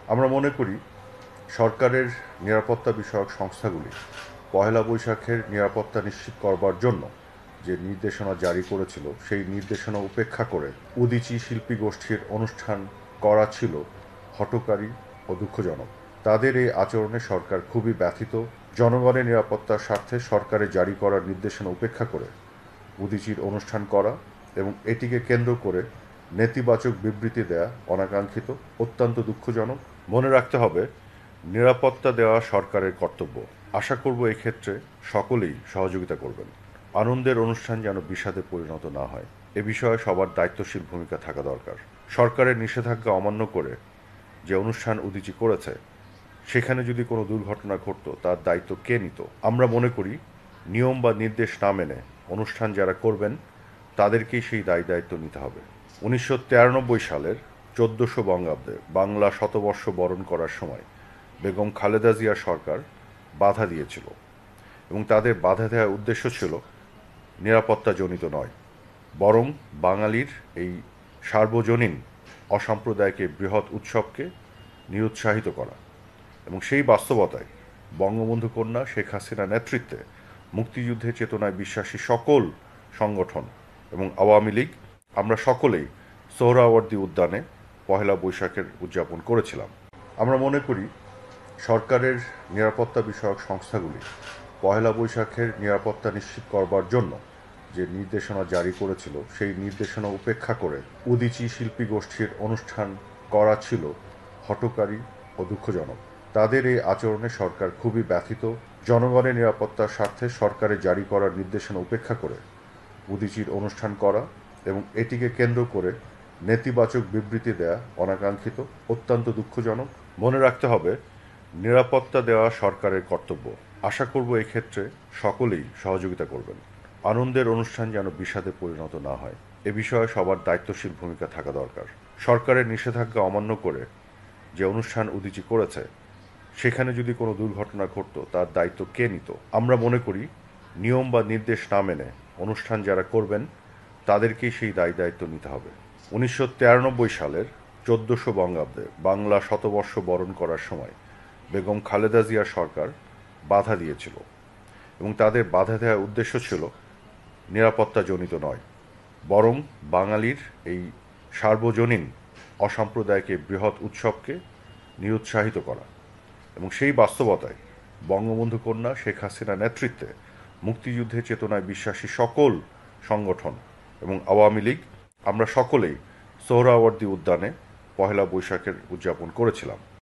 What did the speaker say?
আমরা মনে করি সরকারের নিরাপত্তা বিষয়ক সংস্থাগুলি পহেলা বৈশাখের নিরাপত্তা নিশ্চিত করবার জন্য যে নির্দেশনা জারি করেছিল সেই নির্দেশনা উপেক্ষা করে উদীচী শিল্পী গোষ্ঠীর অনুষ্ঠান করা ছিল হঠকারী ও দুঃখজনক। তাদের এই আচরণে সরকার খুবই ব্যথিত। জনগণের নিরাপত্তার স্বার্থে সরকারের জারি করার নির্দেশনা উপেক্ষা করে উদীচীর অনুষ্ঠান করা এবং এটিকে কেন্দ্র করে নেতিবাচক বিবৃতি দেয়া অনাকাঙ্ক্ষিত, অত্যন্ত দুঃখজনক। মনে রাখতে হবে, নিরাপত্তা দেওয়া সরকারের কর্তব্য। আশা করব এক্ষেত্রে সকলেই সহযোগিতা করবেন। আনন্দের অনুষ্ঠান যেন বিষাদে পরিণত না হয়, এ বিষয়ে সবার দায়িত্বশীল ভূমিকা থাকা দরকার। সরকারের নিষেধাজ্ঞা অমান্য করে যে অনুষ্ঠান উদীচী করেছে সেখানে যদি কোনো দুর্ঘটনা ঘটতো তার দায়িত্ব কে নিত? আমরা মনে করি নিয়ম বা নির্দেশ না মেনে অনুষ্ঠান যারা করবেন তাদেরকেই সেই দায়ী দায়িত্ব নিতে হবে। 1993 সালের 1400 বঙ্গাব্দে বাংলা শতবর্ষ বরণ করার সময় বেগম খালেদা জিয়া সরকার বাধা দিয়েছিল এবং তাদের বাধা দেওয়ার উদ্দেশ্য ছিল নিরাপত্তাজনিত নয়, বরং বাঙালির এই সার্বজনীন অসাম্প্রদায়িক বৃহৎ উৎসবকে নিরুৎসাহিত করা। এবং সেই বাস্তবতায় বঙ্গবন্ধু কন্যা শেখ হাসিনার নেতৃত্বে মুক্তিযুদ্ধের চেতনায় বিশ্বাসী সকল সংগঠন এবং আওয়ামী লীগ আমরা সকলেই সোহরাওয়ার্দী উদ্যানে পহেলা বৈশাখের উদযাপন করেছিলাম। আমরা মনে করি সরকারের নিরাপত্তা বিষয়ক সংস্থাগুলি পহেলা বৈশাখের নিরাপত্তা নিশ্চিত করবার জন্য যে নির্দেশনা জারি করেছিল সেই নির্দেশনা উপেক্ষা করে উদীচী শিল্পী গোষ্ঠীর অনুষ্ঠান করা ছিল হঠকারী ও দুঃখজনক। তাদের এই আচরণে সরকার খুবই ব্যথিত। জনগণের নিরাপত্তার স্বার্থে সরকারের জারি করার নির্দেশনা উপেক্ষা করে উদীচীর অনুষ্ঠান করা এবং এটিকে কেন্দ্র করে নেতিবাচক বিবৃতি দেয়া অনাকাঙ্ক্ষিত, অত্যন্ত দুঃখজনক। মনে রাখতে হবে, নিরাপত্তা দেওয়া সরকারের কর্তব্য। আশা করব এক্ষেত্রে সকলেই সহযোগিতা করবেন। আনন্দের অনুষ্ঠান যেন বিষাদে পরিণত না হয়, এ বিষয়ে সবার দায়িত্বশীল ভূমিকা থাকা দরকার। সরকারের নিষেধাজ্ঞা অমান্য করে যে অনুষ্ঠান উদীচী করেছে সেখানে যদি কোনো দুর্ঘটনা ঘটতো তার দায়িত্ব কে নিত? আমরা মনে করি নিয়ম বা নির্দেশ না মেনে অনুষ্ঠান যারা করবেন তাদেরকেই সেই দায়ী দায়িত্ব নিতে হবে। 1993 সালের 1400 বঙ্গাব্দে বাংলা শতবর্ষ বরণ করার সময় বেগম খালেদা জিয়া সরকার বাধা দিয়েছিল এবং তাদের বাধা দেওয়ার উদ্দেশ্য ছিল নিরাপত্তাজনিত নয়, বরং বাঙালির এই সার্বজনীন অসাম্প্রদায়িক বৃহৎ উৎসবকে নিরুৎসাহিত করা। এবং সেই বাস্তবতায় বঙ্গবন্ধু কন্যা শেখ হাসিনার নেতৃত্বে মুক্তিযুদ্ধের চেতনায় বিশ্বাসী সকল সংগঠন এবং আওয়ামী লীগ আমরা সকলেই সোহরাওয়ার্দী উদ্যানে পহেলা বৈশাখের উদযাপন করেছিলাম।